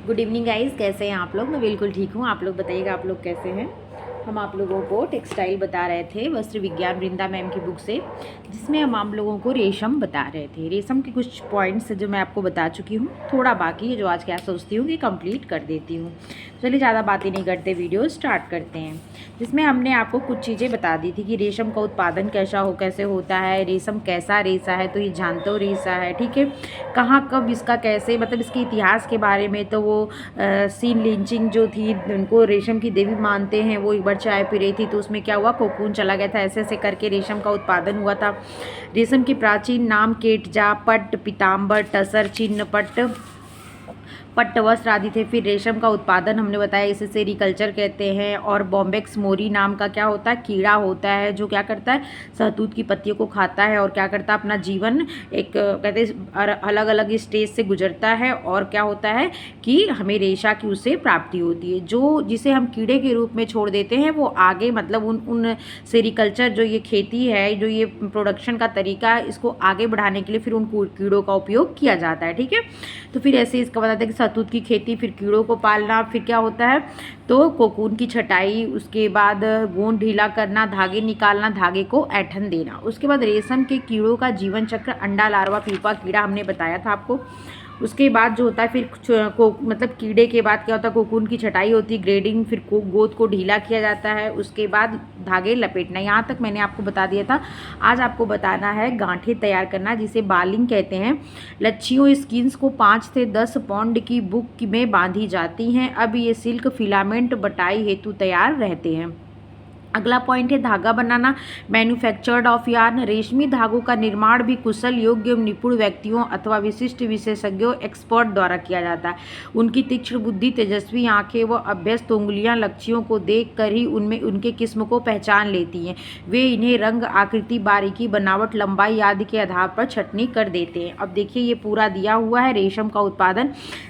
Good evening guys, कैसे हैं आप लोग। मैं बिल्कुल ठीक हूँ। आप लोग बताइएगा आप लोग कैसे हैं। हम आप लोगों को टेक्सटाइल बता रहे थे वस्त्र विज्ञान वृंदा मैम की बुक से, जिसमें हम आप लोगों को रेशम बता रहे थे। रेशम के कुछ पॉइंट्स जो मैं आपको बता चुकी हूँ, थोड़ा बाकी है जो आज क्या सोचती हूँ कि कंप्लीट कर देती हूँ। चलिए ज़्यादा बातें नहीं करते, वीडियो स्टार्ट करते हैं। जिसमें हमने आपको कुछ चीज़ें बता दी थी कि रेशम का उत्पादन कैसे होता है, रेशम कैसा रेशा है, तो ये जानते हो रेशा है, ठीक है। कहाँ कब इसका कैसे, मतलब इसके इतिहास के बारे में, तो वो सीन लिंचिंग जो थी, उनको रेशम की देवी मानते हैं, वो एक बार चाय पी रही थी तो उसमें क्या हुआ, कोकून चला गया था। ऐसे ऐसे करके रेशम का उत्पादन हुआ था। रेशम के प्राचीन नाम केटजा, पट्ट, पीताम्बर, टसर, चिन्ह, पट्ट वस्त्र आदि थे। फिर रेशम का उत्पादन हमने बताया, इसे सेरीकल्चर कहते हैं। और बॉम्बेक्स मोरी नाम का क्या होता है, कीड़ा होता है जो क्या करता है, शहतूत की पत्तियों को खाता है और क्या करता है, अपना जीवन एक कहते हैं अलग अलग स्टेज से गुजरता है। और क्या होता है कि हमें रेशा की उससे प्राप्ति होती है। जो जिसे हम कीड़े के रूप में छोड़ देते हैं, वो आगे मतलब उन सेरीकल्चर जो ये खेती है, जो ये प्रोडक्शन का तरीका है, इसको आगे बढ़ाने के लिए फिर उन कीड़ों का उपयोग किया जाता है, ठीक है। तो फिर ऐसे इसका बताते हैं कि शहतूत की खेती, फिर कीड़ों को पालना, फिर क्या होता है तो कोकून की छटाई, उसके बाद गोंद ढीला करना, धागे निकालना, धागे को ऐठन देना। उसके बाद रेशम के कीड़ों का जीवन चक्र, अंडा, लार्वा, प्यूपा, कीड़ा हमने बताया था आपको। उसके बाद जो होता है फिर मतलब कीड़े के बाद क्या होता है, कोकून की छटाई होती है, ग्रेडिंग, फिर गोंद को ढीला किया जाता है। उसके बाद धागे लपेटना। यहाँ तक मैंने आपको बता दिया था। आज आपको बताना है गांठे तैयार करना, जिसे बालिंग कहते हैं। लच्छियों स्किन्स को 5 से 10 पाउंड की बुक में बांधी जाती हैं। अब ये सिल्क फिलामेंट बटाई हेतु तैयार रहते हैं। अगला पॉइंट है धागा बनाना, मैन्युफैक्चर्ड ऑफ यार्न। रेशमी धागों का निर्माण भी कुशल, योग्य, निपुण व्यक्तियों अथवा विशिष्ट विशेषज्ञों, एक्सपर्ट द्वारा किया जाता है। उनकी तीक्ष्ण बुद्धि, तेजस्वी आंखें व अभ्यस्त उंगलियां लक्ष्यों को देखकर ही उनमें उनके किस्म को पहचान लेती हैं। वे इन्हें रंग, आकृति, बारीकी, बनावट, लंबाई आदि के आधार पर छटनी कर देते हैं। अब देखिए ये पूरा दिया हुआ है रेशम का उत्पादन।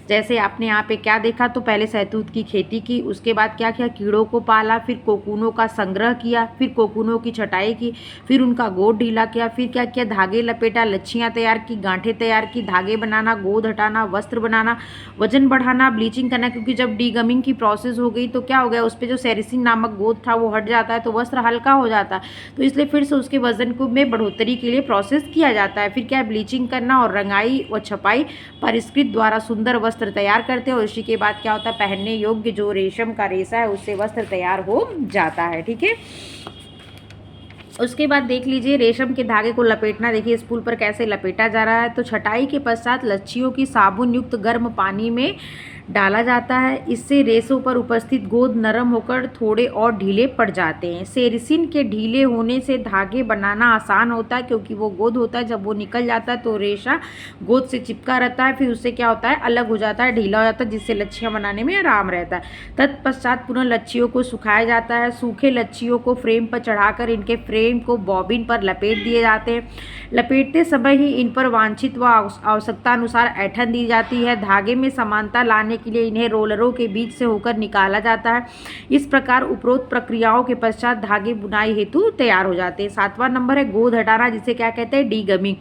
जैसे आपने यहाँ पे क्या देखा, तो पहले शहतूत की खेती की, उसके बाद क्या किया, कीड़ों को पाला, फिर कोकूनों का संग्रह किया, फिर कोकूनों की छटाई की, फिर उनका गोद ढीला किया, फिर क्या किया, धागे लपेटा, लच्छियाँ तैयार की, गांठें तैयार की, धागे बनाना, गोद हटाना, वस्त्र बनाना, वजन बढ़ाना, ब्लीचिंग करना। क्योंकि जब डीगमिंग की प्रोसेस हो गई तो क्या हो गया, उस पर जो सेरिसिन नामक गोद था वो हट जाता है, तो वस्त्र हल्का हो जाता है। तो इसलिए फिर से उसके वजन को में बढ़ोतरी के लिए प्रोसेस किया जाता है। फिर क्या है, ब्लीचिंग करना और रंगाई व छपाई परिष्कृत द्वारा सुंदर वस्त्र तैयार करते हैं। और इसी के बाद क्या होता है, पहनने योग्य जो रेशम का रेशा है उससे वस्त्र तैयार हो जाता है, ठीक है। उसके बाद देख लीजिए रेशम के धागे को लपेटना। देखिए स्पूल पर कैसे लपेटा जा रहा है। तो छटाई के पश्चात लच्छियों की साबुन युक्त गर्म पानी में डाला जाता है। इससे रेशों पर उपस्थित गोंद नरम होकर थोड़े और ढीले पड़ जाते हैं। सेरिसिन के ढीले होने से धागे बनाना आसान होता है, क्योंकि वो गोंद होता है, जब वो निकल जाता है तो रेशा गोंद से चिपका रहता है, फिर उससे क्या होता है, अलग हो जाता है, ढीला हो जाता है, जिससे लच्छियाँ बनाने में आराम रहता है। तत्पश्चात पुनः लच्छियों को सुखाया जाता है। सूखे लच्छियों को फ्रेम पर चढ़ाकर इनके फ्रेम को बॉबिन पर लपेट दिए जाते हैं। लपेटते समय ही इन पर वांछित व आवश्यकता अनुसार ऐठन दी जाती है। धागे में समानता लाने के लिए इन्हें रोलरों के बीच से होकर निकाला जाता है। इस प्रकार उपरोक्त प्रक्रियाओं के पश्चात धागे बुनाई हेतु तैयार हो जाते हैं। 7वां नंबर है गोंद हटाना, जिसे क्या कहते हैं, डीगमिंग।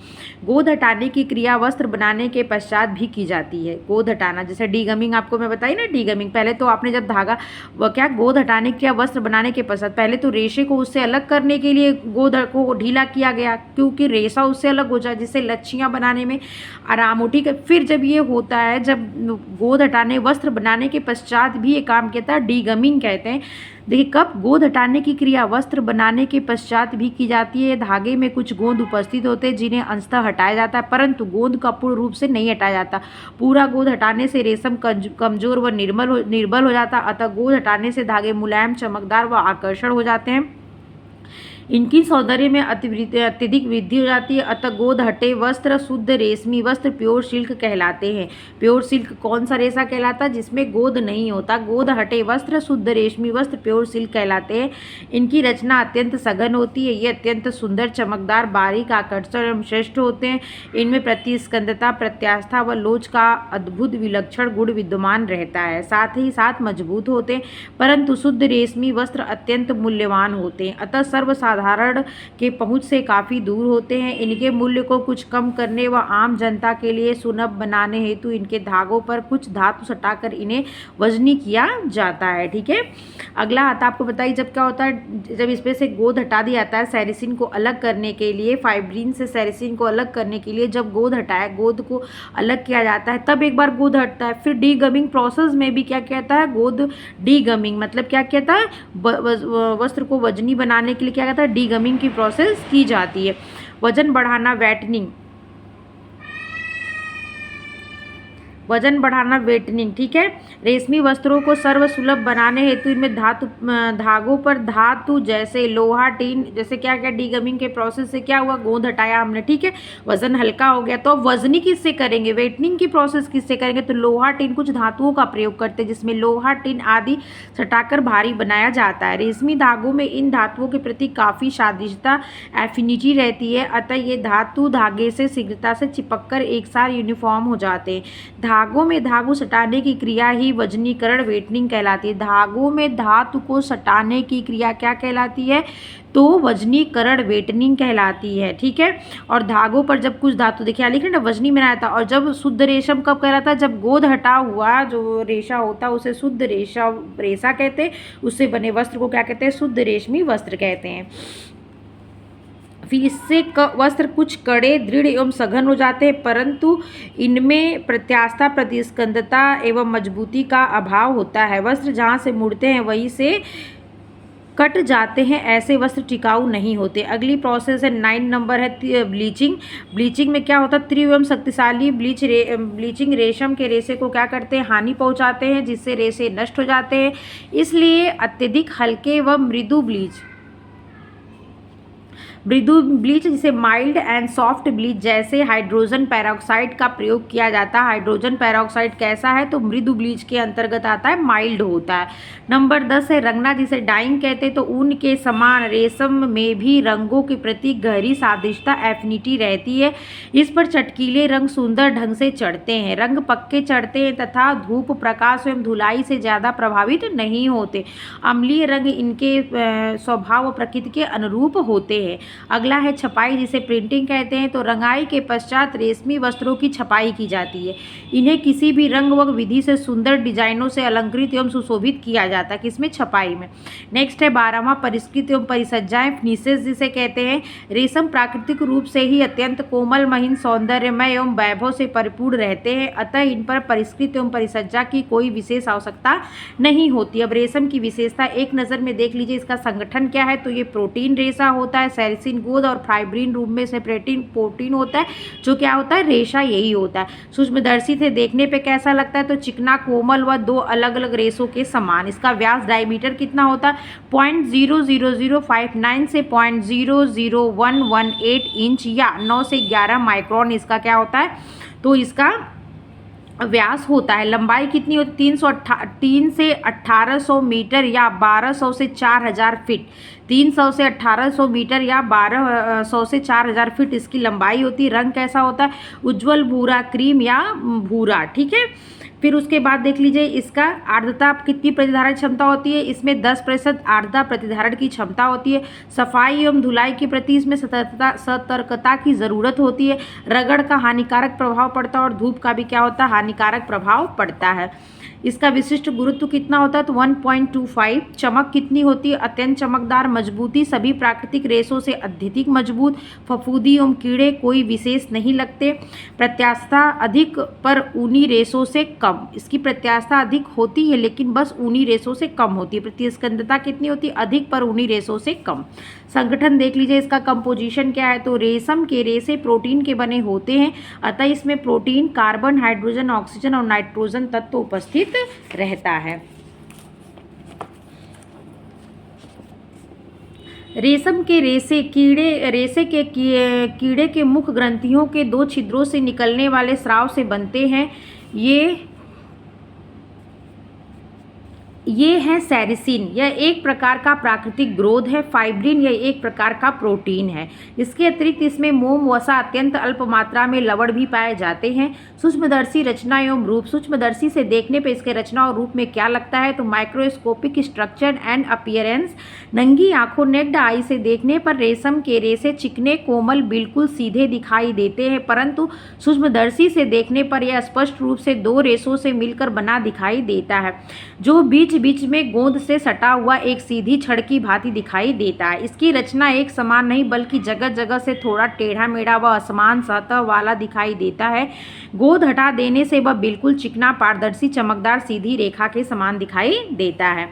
गोंद हटाने की क्रिया वस्त्र बनाने के पश्चात भी की जाती है। गोंद हटाना जैसे डीगमिंग आपको मैं बताई ना, डीगमिंग पहले तो आपने जब धागा क्या गोंद हटाने की क्रिया वस्त्र बनाने के पश्चात, पहले तो रेशे को उससे अलग करने के लिए गोंद को ढीला किया गया, क्योंकि रेशा उससे अलग हो जाए, जिससे लच्छियाँ बनाने में आराम हो, ठीक है। फिर जब ये होता है, जब गोंद हटाने वस्त्र बनाने के पश्चात भी ये काम कहता है, डीगमिंग कहते हैं। देखिए कब गोंद हटाने की क्रिया वस्त्र बनाने के पश्चात भी की जाती है। धागे में कुछ गोंद उपस्थित होते हैं जिन्हें अंशतः हटाया जाता है, परंतु गोंद का पूर्ण रूप से नहीं हटाया जाता। पूरा गोंद हटाने से रेशम कमजोर व निर्बल हो जाता, अतः गोंद हटाने से धागे मुलायम, चमकदार व आकर्षण हो जाते हैं। इनकी सौंदर्य में अत्यधिक वृद्धि हो जाती है। अतः गोंद हटे वस्त्र शुद्ध रेशमी वस्त्र प्योर सिल्क कहलाते हैं। प्योर सिल्क कौन सा रेशा कहलाता है, जिसमें गोंद नहीं होता। गोंद हटे वस्त्र शुद्ध रेशमी वस्त्र प्योर सिल्क कहलाते हैं। इनकी रचना अत्यंत सघन होती है। ये अत्यंत सुंदर, चमकदार, बारीक, आकर्षक एवं श्रेष्ठ होते हैं। इनमें प्रतिस्कंदता, प्रत्यास्था व लोच का अद्भुत विलक्षण गुण विद्यमान रहता है। साथ ही साथ मजबूत होते हैं, परंतु शुद्ध रेशमी वस्त्र अत्यंत मूल्यवान होते हैं। अतः सर्वसाधारण साधारण के पहुंच से काफ़ी दूर होते हैं। इनके मूल्य को कुछ कम करने व आम जनता के लिए सुलभ बनाने हेतु इनके धागों पर कुछ धातु सटाकर इन्हें वजनी किया जाता है। ठीक है, अगला आता आपको बताइए जब क्या होता है, जब इसमें से गोंद हटा दिया जाता है सेरिसिन को अलग करने के लिए, फाइब्रिन से सेरिसिन को अलग करने के लिए जब गोंद हटाया, गोंद को अलग किया जाता है, तब एक बार गोंद हटता है। फिर डीगमिंग प्रोसेस में भी क्या कहता है, गोंद डीगमिंग मतलब क्या कहता है, वस्त्र को वजनी बनाने के लिए क्या कहता है, डीगमिंग की प्रोसेस की जाती है। वजन बढ़ाना वेटनिंग, वजन बढ़ाना वेटनिंग। ठीक है, रेशमी वस्त्रों को सर्वसुलभ बनाने हेतु इनमें धागों पर धातु जैसे लोहा, टीन, जैसे क्या क्या डीगमिंग के प्रोसेस से क्या हुआ, गोंद हटाया हमने। ठीक है, वजन हल्का हो गया, तो अब वजनी किससे करेंगे, वेटनिंग की प्रोसेस किससे करेंगे, तो लोहा, टीन, कुछ धातुओं का प्रयोग करते हैं जिसमें लोहा, टीन आदि सटाकर भारी बनाया जाता है। रेशमी धागों में इन धातुओं के प्रति काफ़ी सादृश्यता एफिनिटी रहती है, अतः ये धातु धागे से शीघ्रता से चिपककर एक साथ यूनिफॉर्म हो जाते हैं। धागों में धागु सटाने की क्रिया ही वजनीकरण वेटनिंग कहलाती है। धागों में धातु को सटाने की क्रिया क्या कहलाती है, तो वजनीकरण वेटनिंग कहलाती है। ठीक है, और धागों पर जब कुछ धातु, देखिए लिखे ना, वजनी बनाया था। और जब शुद्ध रेशम कब कहलाता है, जब गोंद हटा हुआ जो रेशा होता है उसे शुद्ध रेशा कहते हैं। उससे बने वस्त्र को क्या कहते हैं, शुद्ध रेशमी वस्त्र कहते हैं। फिर इससे वस्त्र कुछ कड़े, दृढ़ एवं सघन हो जाते हैं, परंतु इनमें प्रत्यास्था, प्रतिस्कंदता एवं मजबूती का अभाव होता है। वस्त्र जहाँ से मुड़ते हैं वहीं से कट जाते हैं, ऐसे वस्त्र टिकाऊ नहीं होते। अगली प्रोसेस है 9 नंबर है ब्लीचिंग। ब्लीचिंग में क्या होता है, तीव्र एवं शक्तिशाली ब्लीचिंग रेशम के रेशे को क्या करते हैं, हानि पहुंचाते हैं, जिससे रेशे नष्ट हो जाते हैं। इसलिए अत्यधिक हल्के व मृदु ब्लीच जिसे माइल्ड एंड सॉफ्ट ब्लीच जैसे हाइड्रोजन पेरोक्साइड का प्रयोग किया जाता है। हाइड्रोजन पेरोक्साइड कैसा है, तो मृदु ब्लीच के अंतर्गत आता है, माइल्ड होता है। नंबर 10 है रंगना, जिसे डाइंग कहते हैं। तो ऊन के समान रेशम में भी रंगों के प्रति गहरी सादृश्यता एफिनिटी रहती है। इस पर चटकीले रंग सुंदर ढंग से चढ़ते हैं, रंग पक्के चढ़ते हैं तथा धूप, प्रकाश एवं धुलाई से ज़्यादा प्रभावित नहीं होते। अम्लीय रंग इनके स्वभाव व प्रकृति के अनुरूप होते हैं। अगला है छपाई, जिसे प्रिंटिंग कहते हैं। तो रंगाई के पश्चात रेशमी वस्त्रों की छपाई की जाती है। इन्हें किसी भी रंग व विधि से सुंदर डिजाइनों से अलंकृत एवं सुशोभित किया जाता है, किसमें, छपाई में। नेक्स्ट है 12वां परिष्कृत एवं परिसज्जाएं, फिनिशेस जिसे कहते हैं। रेशम प्राकृतिक रूप से ही अत्यंत कोमल, महीन, सौंदर्यमय एवं वैभव से परिपूर्ण रहते हैं, अतः इन पर परिष्कृत एवं परिसज्जा की कोई विशेष आवश्यकता नहीं होती। अब रेशम की विशेषता एक नज़र में देख लीजिए, इसका संगठन क्या है, तो ये प्रोटीन रेशा होता है। सेरिसिन गोंद और फाइब्रिन रूप में से प्रोटीन होता है, जो क्या होता है, रेशा यही होता है। सूक्ष्मदर्शी से देखने पे कैसा लगता है, तो चिकना, कोमल व 2 अलग अलग रेशों के समान। इसका व्यास डायमीटर कितना होता है, 0.00059 से 0.00118 इंच या 9 से 11 माइक्रोन इसका क्या होता है, तो इसका व्यास होता है। लंबाई कितनी होती है, 3 से 1800 मीटर या 1200 से 4000 फीट। 300 से 1800 मीटर या 1200 से 4000 फीट इसकी लंबाई होती है। रंग कैसा होता है, उज्ज्वल भूरा, क्रीम या भूरा। ठीक है, फिर उसके बाद देख लीजिए इसका आर्द्रता कितनी प्रतिधारण क्षमता होती है, इसमें 10% आर्द्रता प्रतिधारण की क्षमता होती है। सफाई एवं धुलाई के प्रति इसमें सतर्कता की ज़रूरत होती है। रगड़ का हानिकारक प्रभाव पड़ता है और धूप का भी क्या होता है, हानिकारक प्रभाव पड़ता है। इसका विशिष्ट गुरुत्व कितना होता है, तो 1.25। चमक कितनी होती है, अत्यंत चमकदार। मजबूती सभी प्राकृतिक रेशों से अत्यधिक मजबूत। फफूंदी एवं कीड़े कोई विशेष नहीं लगते। प्रत्यास्था अधिक पर ऊनी रेशों से कम। इसकी प्रत्यास्था अधिक होती है लेकिन बस ऊनी रेशों से कम होती है। प्रतिस्कंदता कितनी होती है, अधिक पर ऊनी रेशों से कम। संगठन देख लीजिए, इसका कंपोजिशन क्या है, तो रेशम के रेशे प्रोटीन के बने होते हैं, अतः इसमें प्रोटीन, कार्बन, हाइड्रोजन, ऑक्सीजन और नाइट्रोजन तत्व उपस्थित रहता है। रेशम के रेशे कीड़े के मुख ग्रंथियों के 2 छिद्रों से निकलने वाले स्राव से बनते हैं। ये ये है सेरिसिन, यह एक प्रकार का प्राकृतिक ग्रोथ है। फाइब्रिन, यह एक प्रकार का प्रोटीन है। इसके अतिरिक्त इसमें मोम, वसा, अत्यंत अल्प मात्रा में लवण भी पाए जाते हैं। सूक्ष्मदर्शी रचना एवं रूप, सूक्ष्मदर्शी से देखने पर इसके रचना और रूप में क्या लगता है, तो माइक्रोस्कोपिक स्ट्रक्चर एंड अपीयरेंस। नंगी आंखों नेक्ड आई से देखने पर रेशम के रेशे चिकने, कोमल, बिल्कुल सीधे दिखाई देते हैं, परंतु सूक्ष्मदर्शी से देखने पर यह स्पष्ट रूप से दो रेशों से मिलकर बना दिखाई देता है, जो बीच बीच में गोंद से सटा हुआ एक सीधी छड़ की भांति दिखाई देता है। इसकी रचना एक समान नहीं बल्कि जगह जगह से थोड़ा टेढ़ा मेढ़ा व असमान सतह वाला दिखाई देता है। गोंद हटा देने से वह बिल्कुल चिकना, पारदर्शी, चमकदार सीधी रेखा के समान दिखाई देता है।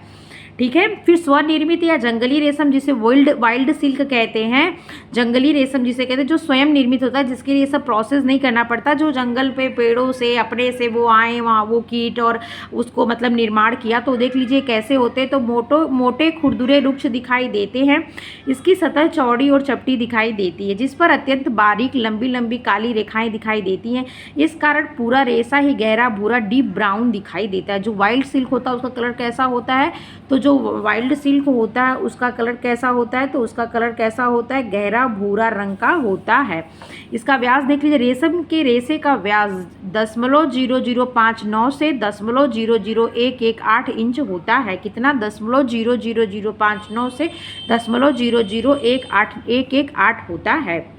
ठीक है। फिर स्वनिर्मित या जंगली रेशम, जिसे वाइल्ड सिल्क कहते हैं। जंगली रेशम जिसे कहते हैं, जो स्वयं निर्मित होता है, जिसके लिए सब प्रोसेस नहीं करना पड़ता, जो जंगल पे पेड़ों से अपने से वो आए, वहाँ वो कीट और उसको मतलब निर्माण किया। तो देख लीजिए कैसे होते हैं। तो मोटे खुरदुरे वृक्ष दिखाई देते हैं। इसकी सतह चौड़ी और चपटी दिखाई देती है, जिस पर अत्यंत बारीक लंबी लंबी काली रेखाएं दिखाई देती हैं। इस कारण पूरा रेशा ही गहरा भूरा डीप ब्राउन दिखाई देता है। जो वाइल्ड सिल्क होता है उसका कलर कैसा होता है, तो जो वाइल्ड सिल्क होता है उसका कलर कैसा होता है, तो उसका कलर कैसा होता है, गहरा भूरा रंग का होता है। इसका व्यास देख लीजिए। रेशम के रेशे का व्यास 0.0059 से 0.00118 इंच होता है। कितना? 0.00059 से 0.00118 होता है।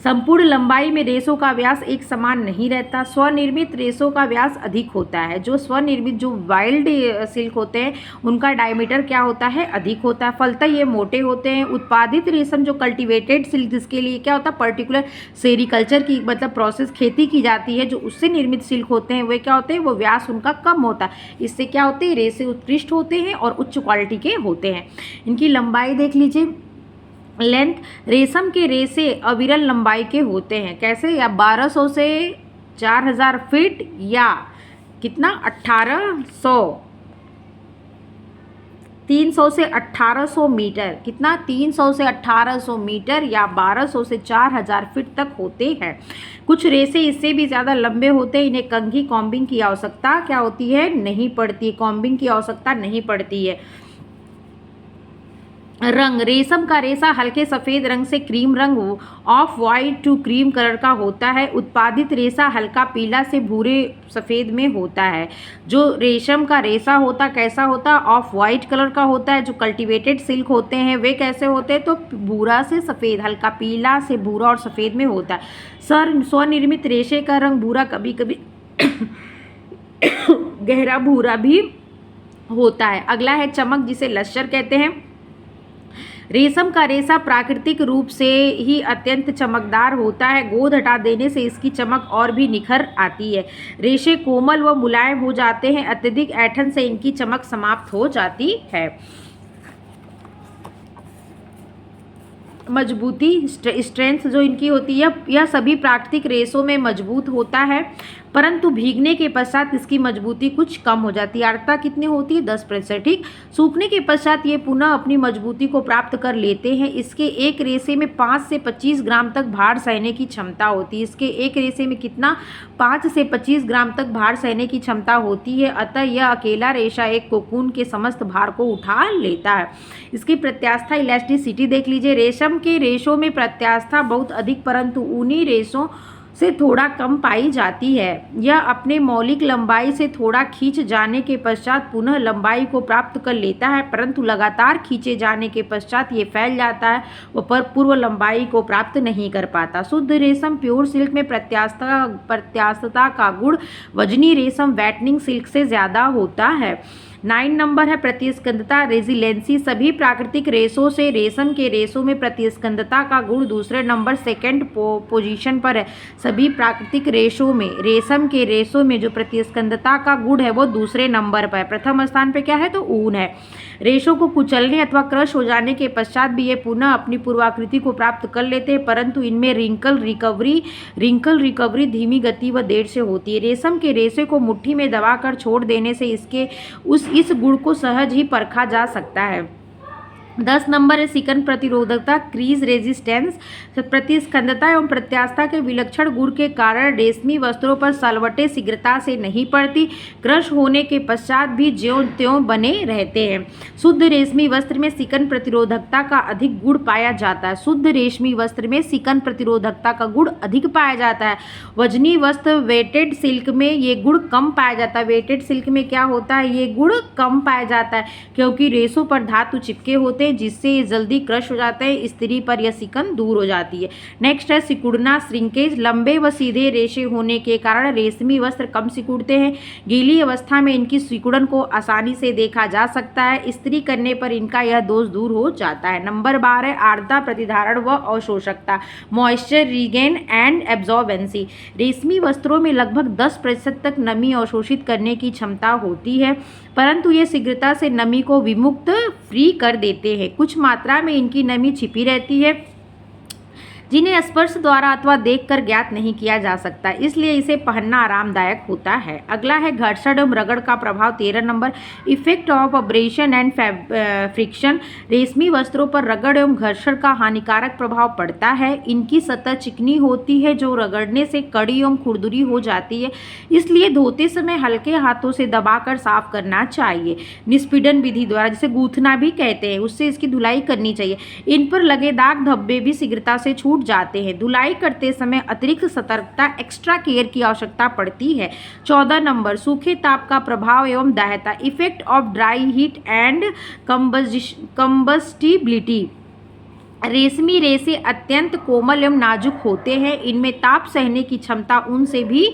संपूर्ण लंबाई में रेशों का व्यास एक समान नहीं रहता। स्वनिर्मित रेशों का व्यास अधिक होता है। जो स्वनिर्मित, जो वाइल्ड सिल्क होते हैं, उनका डायमीटर क्या होता है? अधिक होता है। फलतः ये मोटे होते हैं। उत्पादित रेशम, जो कल्टीवेटेड सिल्क, जिसके लिए क्या होता है, पर्टिकुलर सेरिकल्चर की मतलब प्रोसेस, खेती की जाती है, जो उससे निर्मित सिल्क होते हैं, वे क्या होते हैं, वो व्यास उनका कम होता है। इससे क्या होते हैं, रेशे उत्कृष्ट होते हैं और उच्च क्वालिटी के होते हैं। इनकी लंबाई देख लीजिए। लेंथ, रेशम के रेशे अविरल लंबाई के होते हैं। कैसे? या 1200 से 4000 फीट, या कितना, 1800, 300 से 1800 मीटर। कितना? 300 से 1800 मीटर या 1200 से 4000 फीट तक होते हैं। कुछ रेशे इससे भी ज़्यादा लंबे होते हैं। इन्हें कंघी, कॉम्बिंग की आवश्यकता क्या होती है? नहीं पड़ती। कॉम्बिंग की आवश्यकता नहीं पड़ती है। रंग, रेशम का रेशा हल्के सफ़ेद रंग से क्रीम रंग, off white to cream colour का होता है। उत्पादित रेशा हल्का पीला से भूरे सफ़ेद में होता है। जो रेशम का रेशा होता कैसा होता? ऑफ वाइट कलर का होता है। जो कल्टीवेटेड सिल्क होते हैं वे कैसे होते हैं? तो भूरा से सफ़ेद, हल्का पीला से भूरा और सफ़ेद में होता है। स्वनिर्मित रेशे का रंग भूरा, कभी कभी गहरा भूरा भी होता है। अगला है चमक, जिसे लश्चर कहते हैं। रेशम का रेशा प्राकृतिक रूप से ही अत्यंत चमकदार होता है। गोंद हटा देने से इसकी चमक और भी निखर आती है। रेशे कोमल व मुलायम हो जाते हैं। अत्यधिक ऐंठन से इनकी चमक समाप्त हो जाती है। मजबूती, स्ट्रेंथ जो इनकी होती है, यह सभी प्राकृतिक रेशों में मजबूत होता है, परंतु भीगने के पश्चात इसकी मजबूती कुछ कम हो जाती है। आर्द्रता कितनी होती है? 10%। ठीक। सूखने के पश्चात ये पुनः अपनी मजबूती को प्राप्त कर लेते हैं। इसके एक रेशे में 5 से 25 ग्राम तक भार सहने की क्षमता होती है। इसके एक रेशे में कितना? 5 से 25 ग्राम तक भार सहने की क्षमता होती है। अतः यह अकेला रेशा एक कोकून के समस्त भार को उठा लेता है। इसकी प्रत्यास्था, इलास्टिसिटी देख लीजिए। रेशम के रेशों में प्रत्यास्था बहुत अधिक, परंतु ऊनी रेशों से थोड़ा कम पाई जाती है। यह अपने मौलिक लंबाई से थोड़ा खींच जाने के पश्चात पुनः लंबाई को प्राप्त कर लेता है, परंतु लगातार खींचे जाने के पश्चात ये फैल जाता है, वह पूर्व लंबाई को प्राप्त नहीं कर पाता। शुद्ध रेशम, प्योर सिल्क में प्रत्यास्थता का गुण वजनी रेशम, वेटनिंग सिल्क से ज़्यादा होता है। 9 नंबर है प्रतिस्कंदता, रेजिलेंसी। सभी प्राकृतिक रेशों से रेशम के रेशों में प्रतिस्कंदता का गुण दूसरे नंबर, सेकंड पोजीशन पर है। सभी प्राकृतिक रेशों में, रेशम के रेशों में जो प्रतिस्कंदता का गुण है वो दूसरे नंबर पर है। प्रथम स्थान पे क्या है? तो ऊन है। रेशों को कुचलने अथवा क्रश हो जाने के पश्चात भी ये पुनः अपनी पूर्वाकृति को प्राप्त कर लेते हैं, परंतु इनमें रिंकल रिकवरी धीमी गति व देर से होती है। रेशम के रेशे को मुट्ठी में दबाकर छोड़ देने से इस गुण को सहज ही परखा जा सकता है। 10 नंबर है सिकन प्रतिरोधकता, क्रीज रेजिस्टेंस। प्रतिस्कंदता एवं प्रत्यास्थता के विलक्षण गुण के कारण रेशमी वस्त्रों पर सलवटें शीघ्रता से नहीं पड़ती, क्रश होने के पश्चात भी ज्यों त्यों बने रहते हैं। शुद्ध रेशमी वस्त्र में सिकन प्रतिरोधकता का अधिक गुण पाया जाता है। शुद्ध रेशमी वस्त्र में सिकन प्रतिरोधकता का गुण अधिक पाया जाता है। वजनी वस्त्र वेटेड सिल्क में ये गुण कम पाया जाता है। वेटेड सिल्क में क्या होता है, ये गुण कम पाया जाता है क्योंकि रेशों पर धातु चिपके होते हैं जिससे ये जल्दी क्रश हो जाते हैं। स्त्री पर यह सिकन दूर हो जाती है। नेक्स्ट है सिकुड़ना, श्रिंकेज। लंबे व सीधे रेशे होने के कारण रेशमी वस्त्र कम सिकुड़ते हैं। गीली अवस्था में इनकी सिकुड़न को आसानी से देखा जा सकता है, इस्त्री करने पर इनका यह दोष दूर हो जाता है। नंबर 12 है आर्द्रता, प्रतिधारण व अवशोषकता, मॉइस्चर रिगेन एंड एब्जॉर्बेंसी। रेशमी वस्त्रों में लगभग 10% तक नमी अवशोषित करने की क्षमता होती है, परंतु ये शीघ्रता से नमी को विमुक्त फ्री कर देते हैं। कुछ मात्रा में इनकी नमी छिपी रहती है जिन्हें स्पर्श द्वारा अथवा देखकर ज्ञात नहीं किया जा सकता, इसलिए इसे पहनना आरामदायक होता है। अगला है घर्षण एवं रगड़ का प्रभाव, 13 number, effect of abrasion and friction. रेशमी वस्त्रों पर रगड़ एवं घर्षण का हानिकारक प्रभाव पड़ता है। इनकी सतह चिकनी होती है जो रगड़ने से कड़ी एवं खुरदुरी हो जाती है, इसलिए धोते समय हल्के हाथों से दबाकर साफ करना चाहिए। निष्पीडन विधि द्वारा, जिसे गूंथना भी कहते हैं, उससे इसकी धुलाई करनी चाहिए। इन पर लगे दाग धब्बे भी शीघ्रता से छूट जाते हैं। धुलाई करते समय अतिरिक्त सतर्कता, एक्स्ट्रा केयर की आवश्यकता पड़ती है। 14 नंबर, सूखे ताप का प्रभाव एवं दाह्यता, effect of dry heat and combustibility. रेशमी रेशे अत्यंत कोमल एवं नाजुक होते हैं। इनमें ताप सहने की क्षमता ऊन से भी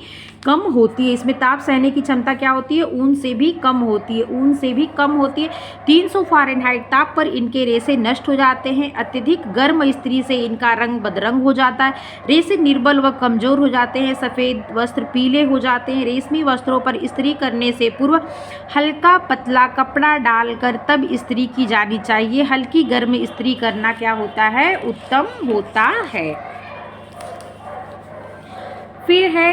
कम होती है। इसमें ताप सहने की क्षमता क्या होती है, ऊन से भी कम होती है, ऊन से भी कम होती है। 300 फ़ारेनहाइट ताप पर इनके रेशे नष्ट हो जाते हैं। अत्यधिक गर्म इस्त्री से इनका रंग बदरंग हो जाता है। रेशे निर्बल व कमजोर हो जाते हैं। सफ़ेद वस्त्र पीले हो जाते हैं। रेशमी वस्त्रों पर इस्त्री करने से पूर्व हल्का पतला कपड़ा डालकर तब इस्त्री की जानी चाहिए। हल्की गर्म इस्त्री करना क्या होता है, उत्तम होता है। फिर है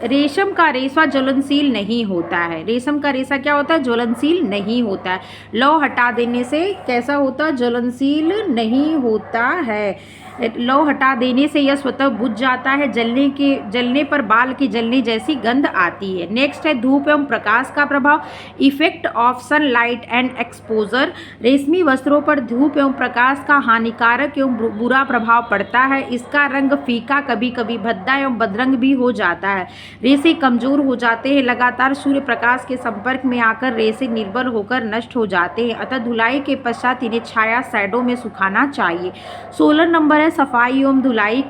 रेशम का रेशा ज्वलनशील नहीं होता है। रेशम का रेशा क्या होता है, ज्वलनशील नहीं होता है। लौ हटा देने से कैसा होता है, ज्वलनशील नहीं होता है। लौ हटा देने से यह स्वतः बुझ जाता है। जलने पर बाल के जलने जैसी गंध आती है। नेक्स्ट है धूप एवं प्रकाश का प्रभाव, effect of sunlight and exposure. रेशमी वस्त्रों पर धूप एवं प्रकाश का हानिकारक एवं बुरा प्रभाव पड़ता है। इसका रंग फीका, कभी कभी भद्दा एवं बदरंग भी हो जाता है। रेशे कमजोर हो जाते हैं। लगातार सूर्य प्रकाश के संपर्क में आकर रेशे निर्बल होकर नष्ट हो जाते हैं, अतः धुलाई के पश्चात इन्हें छाया शैडो में सुखाना चाहिए। 16 नंबर है सफाई एवं धुलाई,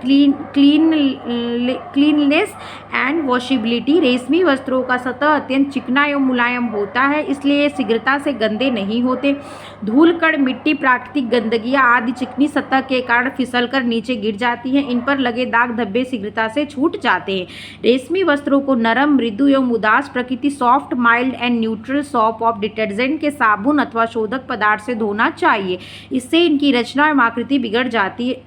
क्लीननेस एंड वॉशेबिलिटी। रेशमी वस्त्रों का सतह अत्यंत चिकना एवं मुलायम होता है, इसलिए ये शीघ्रता से गंदे नहीं होते। धूल कण, मिट्टी, प्राकृतिक गंदगियां आदि चिकनी सतह के कारण फिसलकर नीचे गिर जाती हैं। इन पर लगे दाग धब्बे शीघ्रता से छूट जाते हैं। रेशमी वस्त्रों को नरम, मृदु एवं उदास प्रकृति, soft, mild and neutral soap of detergent के साबुन अथवा शोधक पदार्थ से धोना चाहिए। इससे इनकी रचना एवं आकृति बिगड़ जाती है,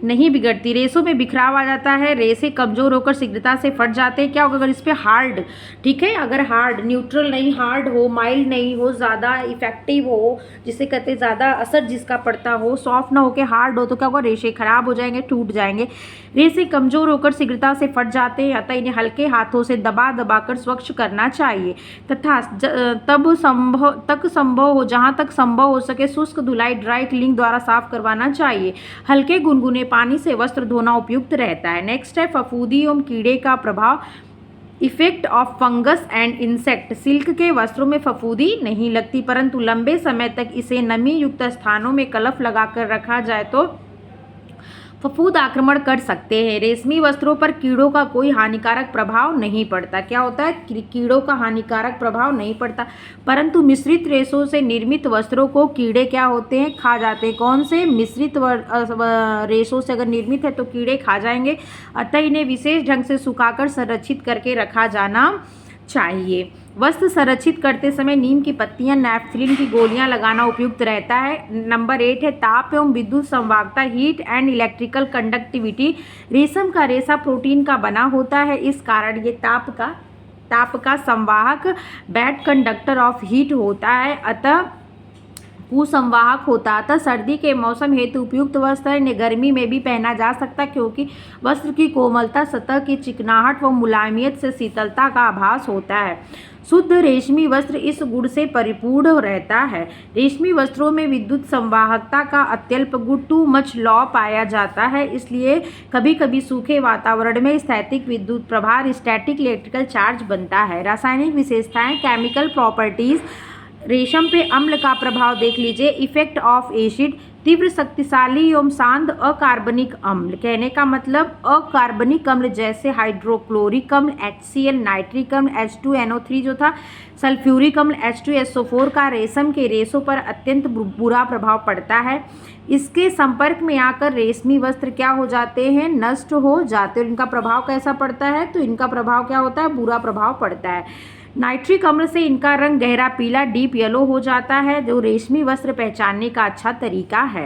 नहीं बिगड़ती। रेशों में बिखराव आ जाता है। रेशे कमजोर होकर शीघ्रता से फट जाते हैं। क्या होगा अगर इस पर हार्ड, ठीक है, अगर हार्ड, न्यूट्रल नहीं, हार्ड हो, माइल्ड नहीं हो, ज़्यादा इफेक्टिव हो, जिसे कहते हैं ज़्यादा असर जिसका पड़ता हो, सॉफ्ट ना होकर हार्ड हो, तो क्या होगा, रेशे खराब हो जाएंगे, टूट जाएंगे। रेशे कमजोर होकर शीघ्रता से फट जाते हैं, अतः इन्हें हल्के हाथों से दबा दबाकर स्वच्छ करना चाहिए तथा संभव हो, जहाँ तक संभव हो सके शुष्क धुलाई, ड्राई क्लीनिंग द्वारा साफ करवाना चाहिए। हल्के गुनगुने पानी से वस्त्र धोना उपयुक्त रहता है। नेक्स्ट है फफूंदी एवं कीड़े का प्रभाव, effect of fungus and insect. Silk के वस्त्रों में फफूंदी नहीं लगती, परंतु लंबे समय तक इसे नमी युक्त स्थानों में कलफ लगाकर रखा जाए तो फफूंद आक्रमण कर सकते हैं। रेशमी वस्त्रों पर कीड़ों का कोई हानिकारक प्रभाव नहीं पड़ता। क्या होता है, कीड़ों का हानिकारक प्रभाव नहीं पड़ता, परंतु मिश्रित रेशों से निर्मित वस्त्रों को कीड़े क्या होते हैं, खा जाते हैं। कौन से, मिश्रित रेशों से अगर निर्मित है तो कीड़े खा जाएंगे, अतः इन्हें विशेष ढंग से सुखाकर संरक्षित करके रखा जाना चाहिए। वस्त्र संरक्षित करते समय नीम की पत्तियां, नैप्थलीन की गोलियां लगाना उपयुक्त रहता है। नंबर 8 है ताप एवं विद्युत संवाहकता, हीट एंड इलेक्ट्रिकल कंडक्टिविटी। रेशम का रेशा प्रोटीन का बना होता है, इस कारण ये ताप का ताप का संवाहक, बैड कंडक्टर ऑफ हीट होता है, अतः कुसंवाहक होता। अतः सर्दी के मौसम हेतु उपयुक्त वस्त्र है, गर्मी में भी पहना जा सकता क्योंकि वस्त्र की कोमलता, सतह की चिकनाहट व मुलायमियत से शीतलता का आभास होता है। शुद्ध रेशमी वस्त्र इस गुण से परिपूर्ण रहता है। रेशमी वस्त्रों में विद्युत संवाहकता का अत्यल्प गुण टू मच लॉ पाया जाता है, इसलिए कभी कभी सूखे वातावरण में स्थैतिक विद्युत प्रभार स्टैटिक इलेक्ट्रिकल चार्ज बनता है। रासायनिक विशेषताएं, केमिकल प्रॉपर्टीज, रेशम पे अम्ल का प्रभाव देख लीजिए। इफेक्ट ऑफ एसिड, तीव्र शक्तिशाली एवं शांत अकार्बनिक अम्ल। कहने का मतलब अकार्बनिक अम्ल जैसे हाइड्रोक्लोरिक अम्ल HCl, नाइट्रिक अम्ल H2NO3 जो था, सल्फ्यूरिक अम्ल H2SO4 का रेशम के रेशों पर अत्यंत बुरा प्रभाव पड़ता है। इसके संपर्क में आकर रेशमी वस्त्र क्या हो जाते हैं, नष्ट हो जाते हैं। इनका प्रभाव कैसा पड़ता है, तो इनका प्रभाव क्या होता है, बुरा प्रभाव पड़ता है। नाइट्रिक अम्ल से इनका रंग गहरा पीला डीप येलो हो जाता है, जो रेशमी वस्त्र पहचानने का अच्छा तरीका है।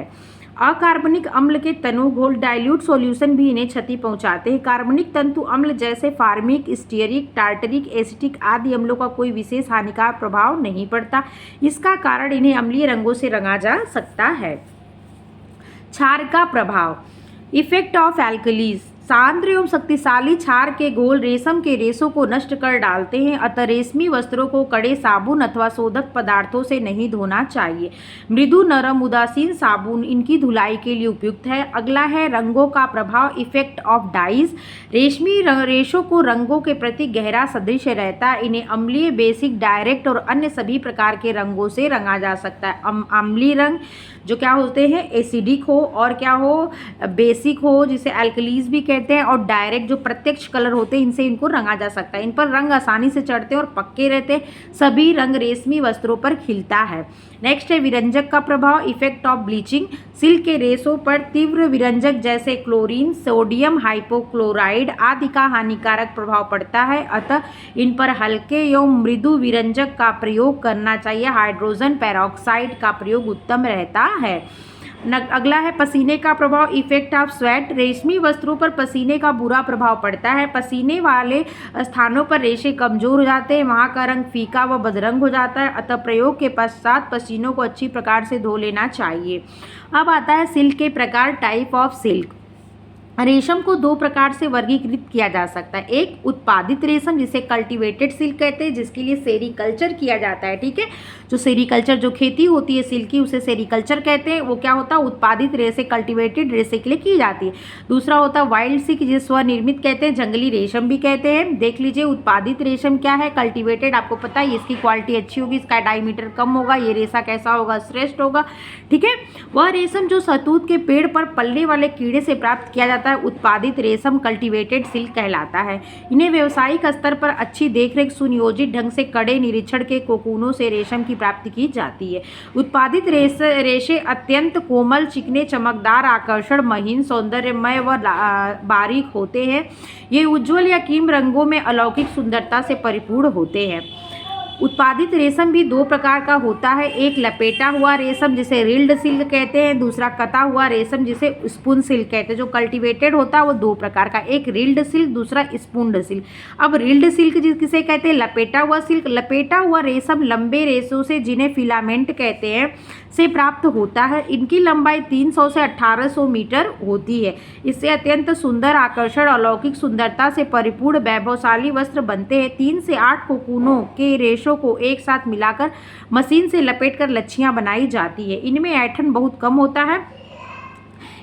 अकार्बनिक अम्ल के तनु घोल डाइल्यूट सॉल्यूशन भी इन्हें क्षति पहुंचाते हैं। कार्बनिक तंतु अम्ल जैसे फार्मिक, स्टीयरिक, टार्टरिक, एसिटिक आदि अम्लों का कोई विशेष हानिकारक प्रभाव नहीं पड़ता। इसका कारण इन्हें अम्लीय रंगों से रंगा जा सकता है। क्षार का प्रभाव, इफेक्ट ऑफ एल्कलीज, सांद्र एवं शक्तिशाली क्षार के घोल रेशम के रेशों को नष्ट कर डालते हैं, अतः रेशमी वस्त्रों को कड़े साबुन अथवा शोधक पदार्थों से नहीं धोना चाहिए। मृदु, नरम, उदासीन साबुन इनकी धुलाई के लिए उपयुक्त है। अगला है रंगों का प्रभाव, इफेक्ट ऑफ डाइज। रेशमी रेशों को रंगों के प्रति गहरा सदृश रहता है। इन्हें अम्लीय, बेसिक, डायरेक्ट और अन्य सभी प्रकार के रंगों से रंगा जा सकता है। अम्लीय रंग जो क्या होते हैं, एसिडिक हो, और क्या हो, बेसिक हो जिसे एल्कलीज भी कहते हैं, और डायरेक्ट जो प्रत्यक्ष कलर होते हैं, इनसे इनको रंगा जा सकता है। इन पर रंग आसानी से चढ़ते हैं और पक्के रहते हैं। सभी रंग रेशमी वस्त्रों पर खिलता है। नेक्स्ट है विरंजक का प्रभाव, इफेक्ट ऑफ ब्लीचिंग। सिल्क के रेशों पर तीव्र विरंजक जैसे क्लोरीन, सोडियम हाइपोक्लोराइड आदि का हानिकारक प्रभाव पड़ता है, अतः इन पर हल्के एवं मृदु विरंजक का प्रयोग करना चाहिए। हाइड्रोजन पेरोक्साइड का प्रयोग उत्तम रहता है। अगला है पसीने का प्रभाव, इफेक्ट ऑफ स्वेट। रेशमी वस्त्रों पर पसीने का बुरा प्रभाव पड़ता है। पसीने वाले स्थानों पर रेशे कमजोर हो जाते हैं, वहाँ का रंग फीका व बदरंग हो जाता है, अतः प्रयोग के पश्चात पसीनों को अच्छी प्रकार से धो लेना चाहिए। अब आता है सिल्क के प्रकार, टाइप ऑफ सिल्क। रेशम को दो प्रकार से वर्गीकृत किया जा सकता है। एक उत्पादित रेशम जिसे कल्टीवेटेड सिल्क कहते हैं, जिसके लिए सेरीकल्चर किया जाता है। ठीक है, जो सेरीकल्चर जो खेती होती है सिल्क की, उसे सेरीकल्चर कहते हैं। वो क्या होता है, उत्पादित रेशे, कल्टीवेटेड रेशे के लिए की जाती है। दूसरा होता है वाइल्ड सिल्क, जिसे स्वनिर्मित कहते हैं, जंगली रेशम भी कहते हैं। देख लीजिए उत्पादित रेशम क्या है, कल्टीवेटेड आपको पता है, इसकी क्वालिटी अच्छी होगी, इसका डायमीटर कम होगा, ये रेशा कैसा होगा, श्रेष्ठ होगा। ठीक है, वह रेशम जो शहतूत के पेड़ पर पलने वाले कीड़े से प्राप्त किया जाता है, उत्पादित रेशम कल्टीवेटेड सिल्क कहलाता है। इन्हें व्यावसायिक स्तर पर अच्छी देखरेख, सुनियोजित ढंग से कड़े निरीक्षण के कोकूनों से रेशम की प्राप्ति की जाती है। उत्पादित रेशे अत्यंत कोमल, चिकने, चमकदार, आकर्षण, महीन, सौंदर्यमय व बारीक होते हैं। ये उज्ज्वल या क्रीम रंगों में अलौकिक सुंदरता से परिपूर्ण होते हैं। उत्पादित रेशम भी दो प्रकार का होता है, एक लपेटा हुआ रेशम जिसे रिल्ड सिल्क कहते हैं, दूसरा कता हुआ रेशम जिसे स्पून सिल्क कहते हैं। जो कल्टीवेटेड होता है वो दो प्रकार का, एक रिल्ड सिल्क, दूसरा स्पून्ड सिल्क। अब रिल्ड सिल्क जिसे कहते हैं लपेटा हुआ सिल्क, लपेटा हुआ रेशम लंबे रेशों से, जिन्हें फिलामेंट कहते हैं, से प्राप्त होता है। इनकी लंबाई 300 से 1800 मीटर होती है। इससे अत्यंत सुंदर, आकर्षण, अलौकिक सुंदरता से परिपूर्ण वैभवशाली वस्त्र बनते हैं। 3 से 8 कोकूनों के रेशों को एक साथ मिलाकर मशीन से लपेटकर लच्छियां बनाई जाती है। इनमें ऐंठन बहुत कम होता है,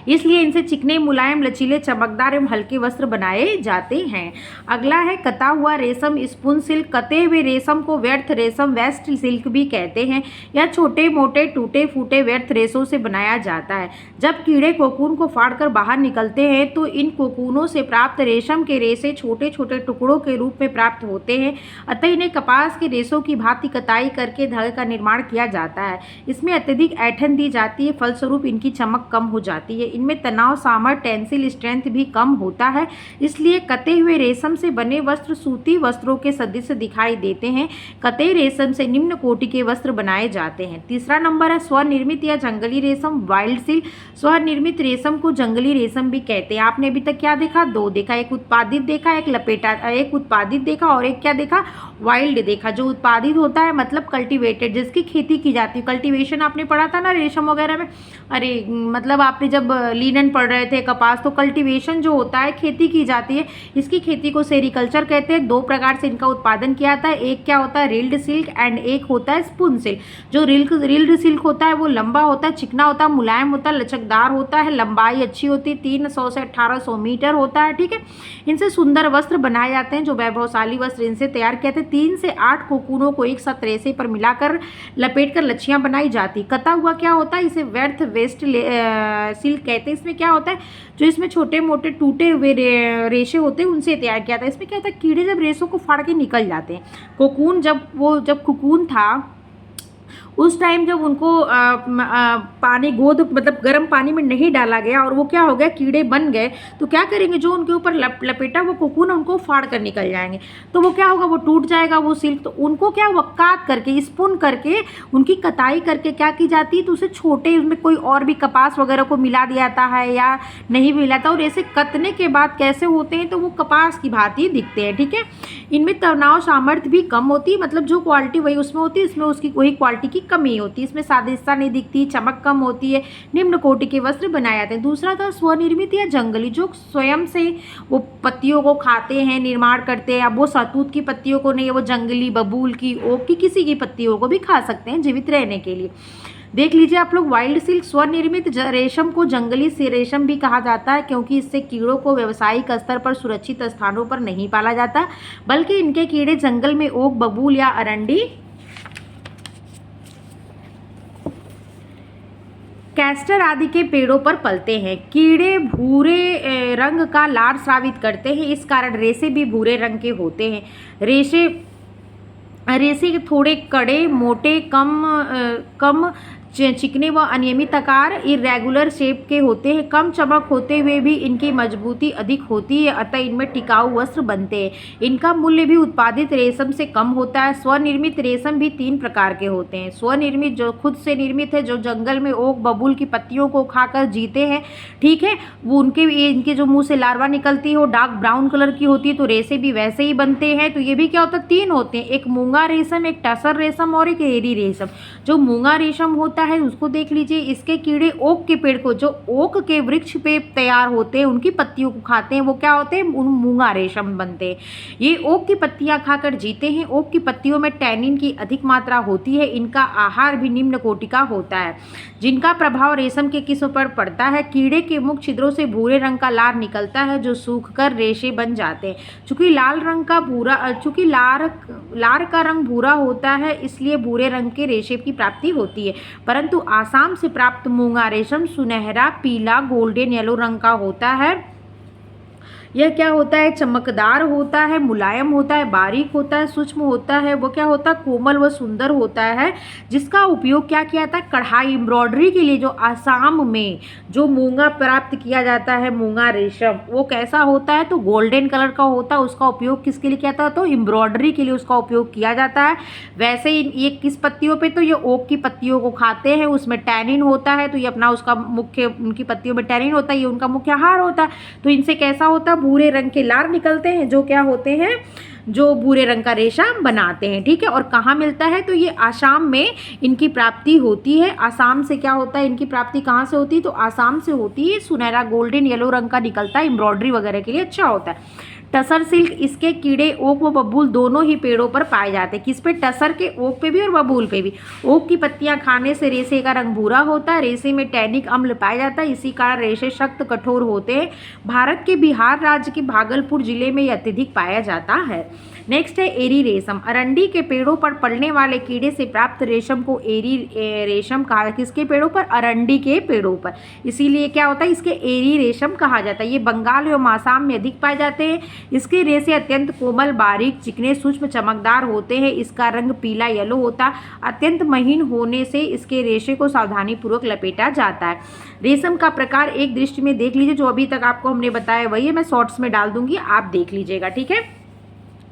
इसलिए इनसे चिकने, मुलायम, लचीले, चमकदार एवं हल्के वस्त्र बनाए जाते हैं। अगला है कता हुआ रेशम, स्पून सिल्क। कते हुए रेशम को व्यर्थ रेशम, वेस्ट सिल्क भी कहते हैं। यह छोटे मोटे, टूटे फूटे व्यर्थ रेशों से बनाया जाता है। जब कीड़े कोकून को फाड़कर बाहर निकलते हैं तो इन कोकूनों से प्राप्त रेशम के रेशे छोटे छोटे टुकड़ों के रूप में प्राप्त होते हैं, अतः इन्हें कपास के रेशों की भांति कताई करके धागे का निर्माण किया जाता है। इसमें अत्यधिक ऐंठन दी जाती है, फलस्वरूप इनकी चमक कम हो जाती है। इनमें तनाव सामर्थ्य टेंसिल स्ट्रेंथ भी कम होता है, इसलिए कते हुए रेशम से बने वस्त्र सूती वस्त्रों के सदृश दिखाई देते हैं। कते रेशम से निम्न कोटि के वस्त्र बनाए जाते हैं। तीसरा नंबर है स्वनिर्मित या जंगली रेशम, वाइल्ड सिल्क। स्वनिर्मित रेशम को जंगली रेशम भी कहते हैं। आपने अभी तक क्या देखा? दो देखा, एक उत्पादित देखा, एक लपेटा, एक उत्पादित देखा और एक क्या देखा? वाइल्ड देखा। जो उत्पादित होता है मतलब कल्टीवेटेड, जिसकी खेती की जाती है। कल्टीवेशन आपने पढ़ा था ना रेशम वगैरह में, अरे मतलब आपने जब लिनन पढ़ रहे थे कपास, तो कल्टीवेशन जो होता है खेती की जाती है, इसकी खेती को सेरिकल्चर कहते हैं। दो प्रकार से इनका उत्पादन किया जाता है, एक क्या होता है? रिल्ड सिल्क एंड एक होता है स्पून सिल्क। जो रिल्ड सिल्क होता है वो लंबा होता है, चिकना होता है, मुलायम होता है, लचकदार होता है, लंबाई अच्छी होती है, 300 से 1800 मीटर होता है। ठीक है, इनसे सुंदर वस्त्र बनाए जाते हैं, जो वैभवशाली वस्त्र इनसे तैयार किए जाते हैं। 3 से 8 कोकूनों को एक साथ रेशे पर मिलाकर लपेटकर लच्छियां बनाई जाती। कता हुआ क्या होता है? इसे व्यर्थ वेस्ट सिल्क कहते हैं। इसमें क्या होता है? जो इसमें छोटे मोटे टूटे हुए रेशे होते हैं उनसे तैयार किया जाता है। इसमें क्या होता है? कीड़े जब रेशों को फाड़ के निकल जाते हैं, कोकून जब कोकून था उस टाइम जब उनको पानी गोद मतलब गर्म पानी में नहीं डाला गया और वो क्या हो गया? कीड़े बन गए, तो क्या करेंगे? जो उनके ऊपर लपेटा वो कोकून उनको फाड़ कर निकल जाएंगे, तो वो क्या होगा? वो टूट जाएगा वो सिल्क। तो उनको क्या वक्कात करके, स्पून करके, उनकी कताई करके क्या की जाती है? तो उसे छोटे, उसमें कोई और भी कपास वगैरह को मिला दिया जाता है या नहीं मिलाता, और ऐसे कतने के बाद कैसे होते हैं? तो वो कपास की भांति दिखते हैं। ठीक है, इनमें तनाव सामर्थ्य भी कम होती है, मतलब जो क्वालिटी वही उसमें होती है, इसमें उसकी वही क्वालिटी की कमी होती है। इसमें सादृश्यता नहीं दिखती, चमक कम होती है, निम्न कोटि के वस्त्र बनाए जाते हैं। दूसरा था स्वनिर्मित या जंगली, जो स्वयं से वो पत्तियों को खाते हैं, निर्माण करते हैं। अब वो सहतूत की पत्तियों को नहीं, वो जंगली, बबूल की, ओक की, किसी की पत्तियों को भी खा सकते हैं जीवित रहने के लिए। देख लीजिए आप लोग, वाइल्ड सिल्क स्वनिर्मित रेशम को जंगली से रेशम भी कहा जाता है, क्योंकि इससे कीड़ों को व्यावसायिक स्तर पर सुरक्षित स्थानों पर नहीं पाला जाता, बल्कि इनके कीड़े जंगल में ओक, बबूल या अरंडी, कैस्टर आदि के पेड़ों पर पलते हैं। कीड़े भूरे रंग का लार स्रावित करते हैं, इस कारण रेशे भी भूरे रंग के होते हैं। रेशे थोड़े कड़े, मोटे, कम चिकने व अनियमित आकार, इरेगुलर शेप के होते हैं। कम चमक होते हुए भी इनकी मजबूती अधिक होती है, अतः इनमें टिकाऊ वस्त्र बनते हैं। इनका मूल्य भी उत्पादित रेशम से कम होता है। स्वनिर्मित रेशम भी 3 प्रकार के होते हैं। स्वनिर्मित जो खुद से निर्मित है, जो जंगल में ओक, बबूल की पत्तियों को खाकर जीते हैं। ठीक है, वो इनके जो मुंह से लार्वा निकलती है वो डार्क ब्राउन कलर की होती है, तो रेशे भी वैसे ही बनते हैं। तो ये भी क्या होता है? 3 होते हैं, एक मूंगा रेशम, एक टसर रेशम और एक एरी रेशम। जो मूंगा रेशम होता है उसको देख लीजिए, इसके कीड़े ओक के पेड़ को, जो ओक के वृक्ष पे तैयार होते हैं, उनकी पत्तियों को खाते हैं, वो क्या होते हैं? मूंगा रेशम बनते हैं। ये ओक की पत्तियां खाकर जीते हैं। ओक की पत्तियों में टैनिन की अधिक मात्रा होती है। इनका आहार भी निम्न कोटि का होता है, जिनका प्रभाव रेशम के किस्म पर पड़ता है। कीड़े के मुख छिद्रों से भूरे रंग का लार निकलता है, जो सूखकर रेशे बन जाते हैं। चूंकि लार का रंग भूरा होता है, इसलिए भूरे रंग के रेशे की प्राप्ति होती है। परंतु आसाम से प्राप्त मूंगा रेशम सुनहरा, पीला, गोल्डन येलो रंग का होता है। यह क्या होता है? चमकदार होता है, मुलायम होता है, बारीक होता है, सूक्ष्म होता है। वो क्या होता है? कोमल व सुंदर होता है, जिसका उपयोग क्या किया जाता है? कढ़ाई, एम्ब्रॉयडरी के लिए। जो आसाम में जो मूंगा प्राप्त किया जाता है, मूंगा रेशम, वो कैसा होता है? तो गोल्डन कलर का होता है। उसका उपयोग किसके लिए किया जाता है? तो एम्ब्रॉयडरी के लिए उसका उपयोग किया जाता है। वैसे ही ये किस पत्तियों पे? तो ये ओक की पत्तियों को खाते हैं, उसमें टैनिन होता है, तो ये अपना उसका मुख्य, उनकी पत्तियों में टैनिन होता है, ये उनका मुख्य आहार होता है। तो इनसे कैसा होता है? भूरे रंग के लार निकलते हैं, जो क्या होते हैं? जो भूरे रंग का रेशा बनाते हैं। ठीक है, और कहाँ मिलता है? तो ये आसाम में इनकी प्राप्ति होती है। आसाम से क्या होता है? इनकी प्राप्ति कहाँ से होती है? तो आसाम से होती है। सुनहरा गोल्डन येलो रंग का निकलता है, एम्ब्रॉयडरी वगैरह के लिए अच्छा होता है। टसर सिल्क, इसके कीड़े ओक व बबूल दोनों ही पेड़ों पर पाए जाते हैं। किस पे? टसर के, ओक पे भी और बबूल पे भी। ओक की पत्तियां खाने से रेशे का रंग भूरा होता है, रेशे में टैनिक अम्ल पाया जाता है, इसी कारण रेशे सख्त कठोर होते हैं। भारत के बिहार राज्य के भागलपुर जिले में यह अत्यधिक पाया जाता है। नेक्स्ट है एरी रेशम। अरंडी के पेड़ों पर पड़ने वाले कीड़े से प्राप्त रेशम को एरी रेशम कहा। किसके पेड़ों पर? अरंडी के पेड़ों पर, इसीलिए क्या होता है? इसके एरी रेशम कहा जाता है। ये बंगाल एवं आसाम में अधिक पाए जाते हैं। इसके रेशे अत्यंत कोमल, बारीक, चिकने, सूक्ष्म, चमकदार होते हैं। इसका रंग पीला येलो होता, अत्यंत महीन होने से इसके रेशे को सावधानी पूर्वक लपेटा जाता है। रेशम का प्रकार एक दृष्टि में देख लीजिए, जो अभी तक आपको हमने बताया वही है, मैं शॉर्ट्स में डाल दूंगी, आप देख लीजिएगा, ठीक है।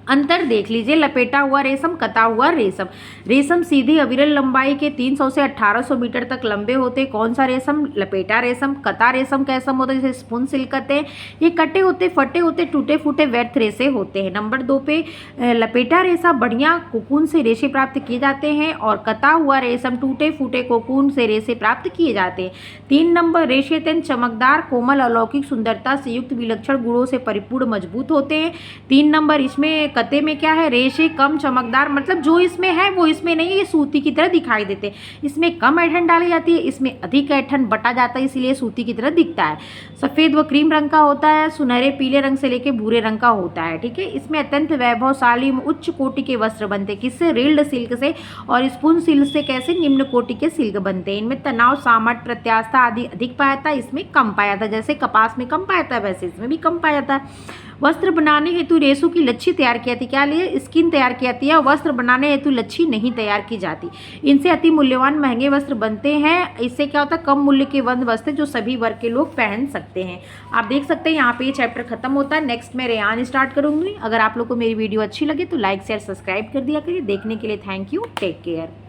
अंतर देख लीजिए, लपेटा हुआ रेशम, कता हुआ रेशम। रेशम सीधी अविरल लंबाई के 300 से 1800 मीटर तक लंबे होते। कौन सा रेशम? लपेटा रेशम। कता रेशम कैसा होता है? जैसे स्पून सिल्क कहते हैं। ये कटे होते, फटे होते, टूटे फूटे व्यर्थ रेशे होते हैं। नंबर 2 पे लपेटा रेशा बढ़िया कोकून से रेशे प्राप्त किए जाते हैं और कता हुआ रेशम टूटे फूटे कोकून से रेशे प्राप्त किए जाते हैं। 3 नंबर, रेशे अत्यंत चमकदार, कोमल, अलौकिक सुंदरता से युक्त, विलक्षण गुणों से परिपूर्ण, मजबूत होते हैं। 3 नंबर, इसमें कते में क्या है? रेशे कम चमकदार, मतलब जो इसमें है वो इसमें नहीं है, ये सूती की तरह दिखाई देते हैं। इसमें कम ऐंठन डाली जाती है, इसमें अधिक ऐंठन बटा जाता है, इसीलिए सूती की तरह दिखता है। सफ़ेद व क्रीम रंग का होता है, सुनहरे पीले रंग से लेकर भूरे रंग का होता है, ठीक है। इसमें अत्यंत वैभवशाली उच्च कोटि के वस्त्र बनते हैं। किससे? रिल्ड सिल्क से, और स्पून सिल्क से कैसे? निम्न कोटि के सिल्क बनते हैं। इनमें तनाव, सामर्थ्य, प्रत्यास्था आदि अधिक पाया जाता है, इसमें कम पाया जाता है। जैसे कपास में कम पाया जाता है, वैसे इसमें भी कम पाया जाता है। वस्त्र बनाने हेतु रेशों की लच्छी तैयार की जाती है। क्या लिए? स्किन तैयार की जाती है। वस्त्र बनाने हेतु लच्छी नहीं तैयार की जाती। इनसे अति मूल्यवान महंगे वस्त्र बनते हैं। इससे क्या होता है? कम मूल्य के वस्त्र जो सभी वर्ग के लोग पहन सकते हैं। आप देख सकते हैं यहाँ पे ये चैप्टर खत्म होता है। नेक्स्ट मैं रेयान स्टार्ट करूंगी। अगर आप लोग को मेरी वीडियो अच्छी लगे तो लाइक शेयर सब्सक्राइब कर दिया करिए। देखने के लिए थैंक यू, टेक केयर।